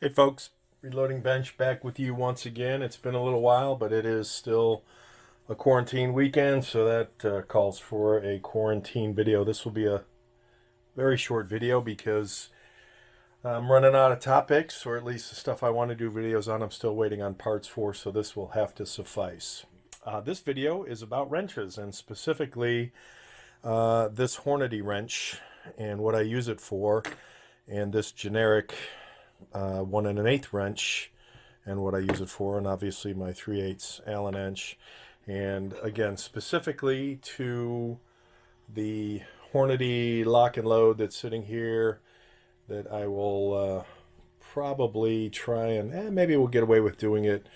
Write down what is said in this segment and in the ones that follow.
Hey folks, Reloading Bench back with you once again. It's been a little while, but it is still a quarantine weekend, so that calls for a quarantine video. This will be a very short video because I'm running out of topics, or at least the stuff I want to do videos on, I'm still waiting on parts for, so this will have to suffice. This video is about wrenches, and specifically this Hornady wrench and what I use it for, and this generic 1 1/8 wrench and what I use it for, and obviously my 3/8 Allen wrench. And again, specifically to the Hornady lock and load that's sitting here, that I will probably try and maybe we'll get away with doing it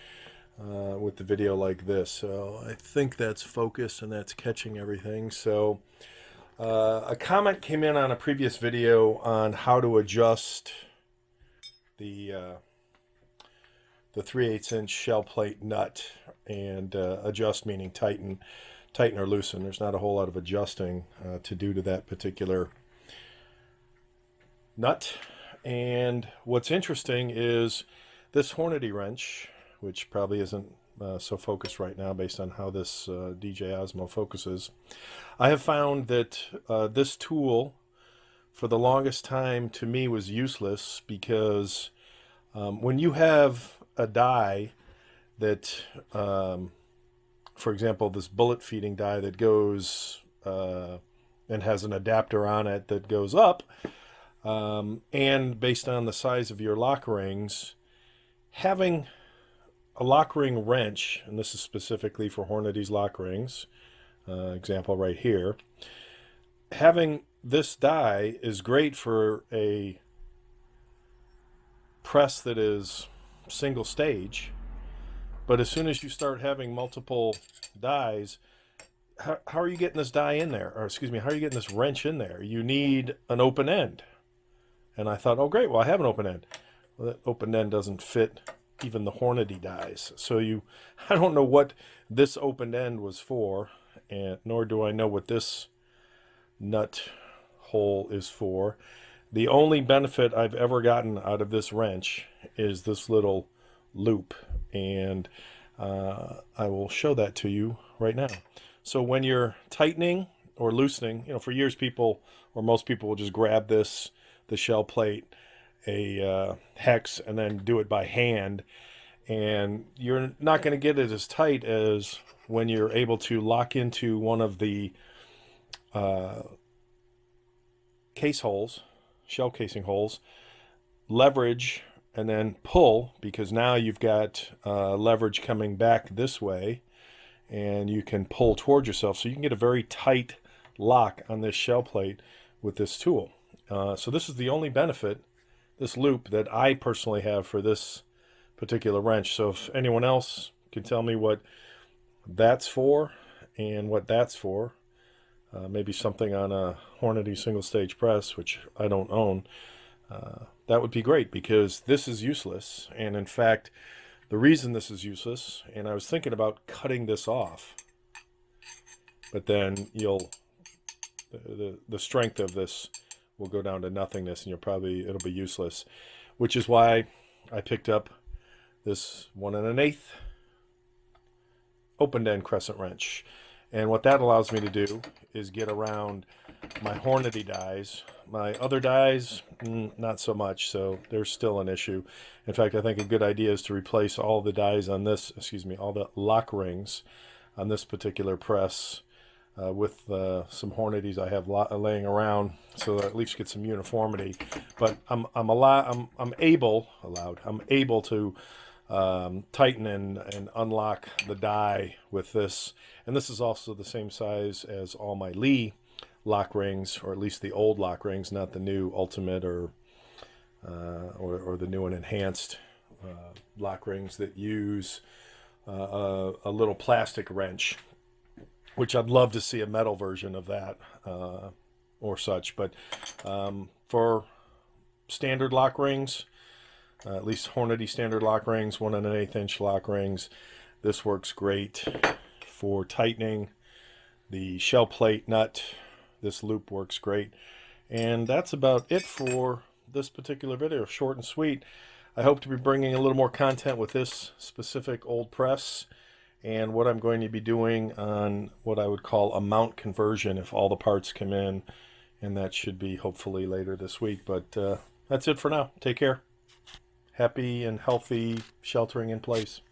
with the video like this. So I think that's focused and that's catching everything. So a comment came in on a previous video on how to adjust the uh, the 3/8 inch shell plate nut, and adjust meaning tighten or loosen. There's not a whole lot of adjusting to do to that particular nut. And what's interesting is this Hornady wrench, which probably isn't so focused right now based on how this DJ Osmo focuses. I have found that this tool for the longest time to me was useless because when you have a die that, for example, this bullet feeding die that goes and has an adapter on it that goes up, and based on the size of your lock rings, having a lock ring wrench, and this is specifically for Hornady's lock rings, example right here, having this die is great for a press that is single stage, but as soon as you start having multiple dies, how are you getting this die in there? Or excuse me, how are you getting this wrench in there? You need an open end. And I thought, oh great, well I have an open end. Well, that open end doesn't fit even the Hornady dies. So I don't know what this open end was for, and nor do I know what this nut hole is for. The only benefit I've ever gotten out of this wrench is this little loop, and I will show that to you right now. So when you're tightening or loosening, for years people, or most people, will just grab the shell plate, a hex, and then do it by hand, and you're not going to get it as tight as when you're able to lock into one of the case holes, shell casing holes, leverage, and then pull, because now you've got leverage coming back this way, and you can pull towards yourself, so you can get a very tight lock on this shell plate with this tool. So this is the only benefit, this loop, that I personally have for this particular wrench. So if anyone else can tell me what that's for and what that's for, maybe something on a Hornady single stage press, which I don't own, that would be great, because this is useless. And in fact, the reason this is useless, and I was thinking about cutting this off, but then the strength of this will go down to nothingness, and it'll be useless, which is why I picked up this 1 1/8 open end crescent wrench. And what that allows me to do is get around my Hornady dies. My other dies, not so much, so there's still an issue. In fact, I think a good idea is to replace all the dies on this, all the lock rings on this particular press with some Hornadys I have laying around, so that at least get some uniformity. But I'm able to tighten and unlock the die with this. And this is also the same size as all my Lee lock rings, or at least the old lock rings, not the new Ultimate or the new and enhanced lock rings that use a little plastic wrench, which I'd love to see a metal version of that or such. But for standard lock rings, at least Hornady standard lock rings, 1 1/8 inch lock rings, this works great for tightening the shell plate nut. This loop works great. And that's about it for this particular video. Short and sweet. I hope to be bringing a little more content with this specific old press and what I'm going to be doing on what I would call a mount conversion if all the parts come in, and that should be hopefully later this week. But that's it for now. Take care. Happy and healthy sheltering in place.